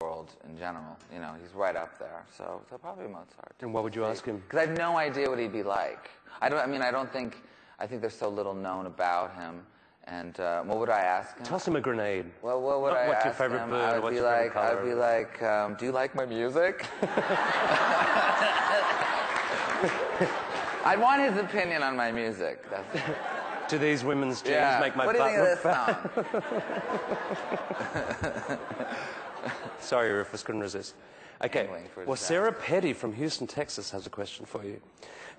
world in general. You know, he's right up there. So probably Mozart. And what would you ask him? Because I have no idea what he'd be like. I think there's so little known about him. And what would I ask him? Toss him a grenade. Well, what would I ask him? What's your favorite bird? What's your favorite color? I'd be like, do you like my music? I'd want his opinion on my music. Do these women's jeans make my butt look fat? What do you think of this song? Sorry, Rufus, couldn't resist. Okay, well, Sarah Petty from Houston, Texas has a question for you.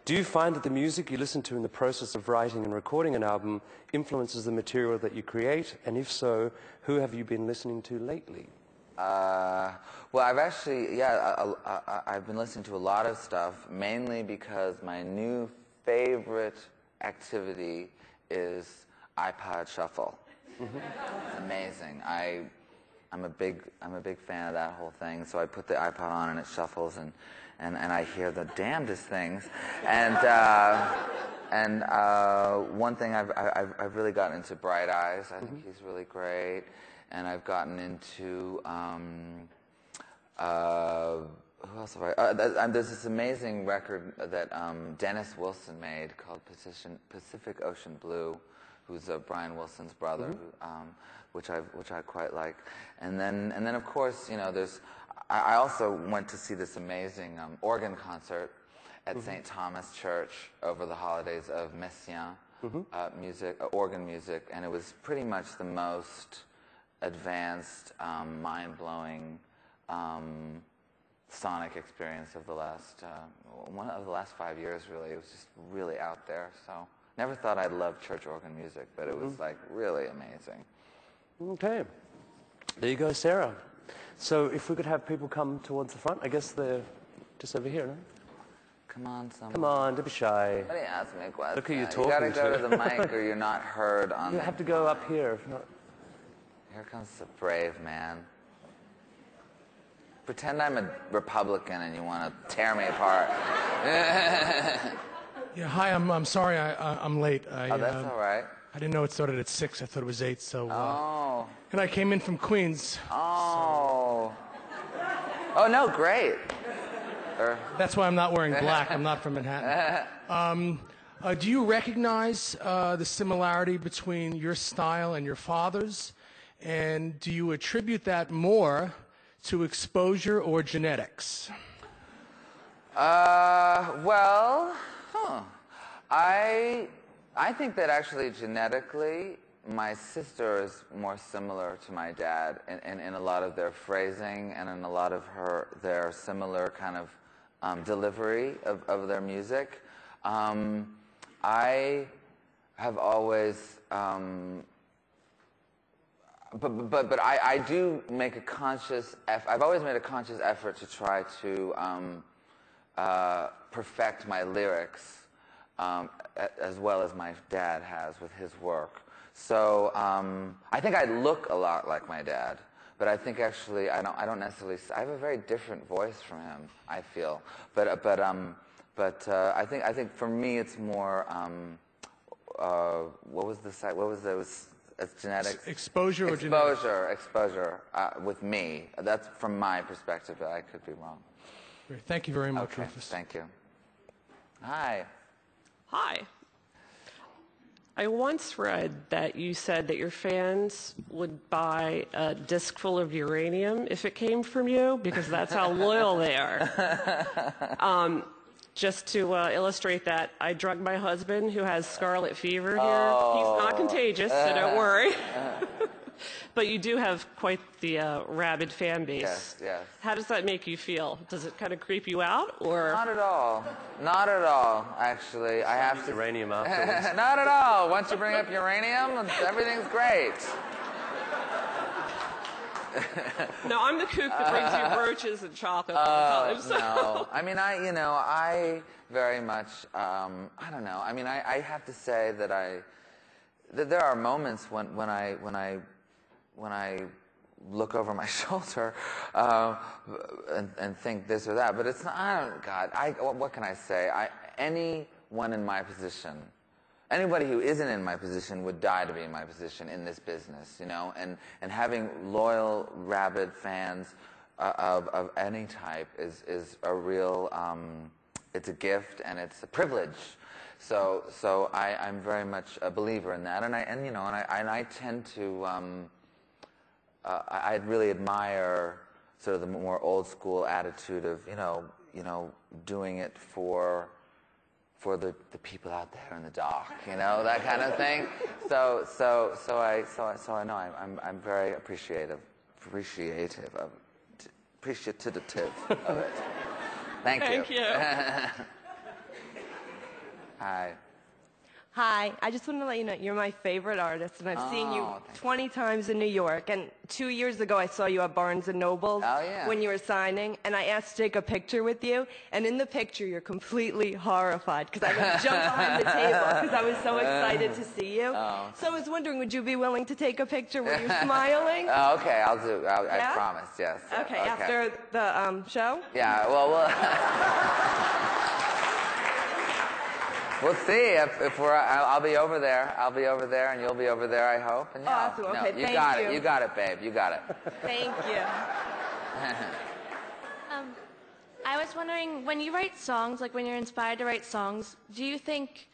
Do you find that the music you listen to in the process of writing and recording an album influences the material that you create? And if so, who have you been listening to lately? Well, I've actually, I've been listening to a lot of stuff, mainly because my new favorite activity is iPod Shuffle. It's amazing. I'm a big fan of that whole thing. So I put the iPod on and it shuffles, and I hear the damnedest things. And one thing I've really gotten into Bright Eyes. I think he's really great. And I've gotten into who else have I? There's this amazing record that Dennis Wilson made called Pacific Ocean Blue, who's Brian Wilson's brother, which I quite like. And then of course, you know, I also went to see this amazing organ concert at St. Thomas Church over the holidays of Messiaen organ music, and it was pretty much the most advanced, mind-blowing sonic experience of the last 5 years. Really, it was just really out there. So never thought I'd love church organ music, but it was like really amazing. Okay, there you go, Sarah. So if we could have people come towards the front, I guess they're just over here, no? Come on, someone. Come on, don't be shy. Somebody ask me a question. Look who you're talking You gotta go to the mic or you're not heard on. You have to go up here, if not. Here comes the brave man. Pretend I'm a Republican and you want to tear me apart. Yeah, hi. I'm sorry. I'm late. Oh, that's all right. I didn't know it started at 6. I thought it was 8. So. Oh. And I came in from Queens. Oh. Oh no, great. That's why I'm not wearing black. I'm not from Manhattan. Do you recognize the similarity between your style and your father's? And do you attribute that more to exposure or genetics? Well, I think that actually genetically, my sister is more similar to my dad in a lot of their phrasing and in a lot of their similar kind of delivery of their music. I have always, but I do make a conscious effort. I've always made a conscious effort to try to perfect my lyrics as well as my dad has with his work. So I think I look a lot like my dad, but I think actually I don't necessarily. I have a very different voice from him, I feel. But I think for me it's more. What was the site? What was it? It's genetics. Exposure or genetics? Exposure with me. That's from my perspective, but I could be wrong. Great. Thank you very much, Okay, Rufus. thank you. Hi. Hi. I once read that you said that your fans would buy a disc full of uranium if it came from you, because that's how loyal they are. Just to illustrate that, I drugged my husband, who has scarlet fever here. Oh. He's not contagious, so don't worry. But you do have quite the rabid fan base. Yes, yes. How does that make you feel? Does it kind of creep you out, or? Not at all. Not at all, actually. I have to... Uranium afterwards. Not at all. Once you bring up uranium, everything's great. No, I'm the kook that brings you brooches and chocolate all the time. So. No. I mean, I very much, I don't know. I mean, I have to say that that there are moments when I look over my shoulder and think this or that, but it's not. What can I say? Anyone in my position, anybody who isn't in my position would die to be in my position in this business, you know. And having loyal, rabid fans of any type is a real, it's a gift and it's a privilege. So I'm very much a believer in that, and I tend to, I really admire sort of the more old school attitude of doing it for the people out there in the dock, that kind of thing. So I know I'm very appreciative of it. Thank you. Thank you. Hi. Hi, I just wanted to let you know you're my favorite artist, and I've seen you 20 times in New York. And 2 years ago, I saw you at Barnes & Noble when you were signing, and I asked to take a picture with you. And in the picture, you're completely horrified because I jumped behind the table because I was so excited to see you. So I was wondering, would you be willing to take a picture where you're smiling? Okay, I'll do. I promise. Yes. Okay, after the show? Yeah. Well. We'll see if we're. I'll be over there. I'll be over there, and you'll be over there. I hope. And awesome. Okay. You got it. You got it, babe. You got it. Thank you. I was wondering, when you write songs, like when you're inspired to write songs, do you think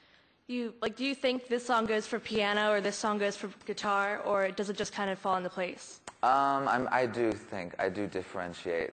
this song goes for piano or this song goes for guitar, or does it just kind of fall into place? I do differentiate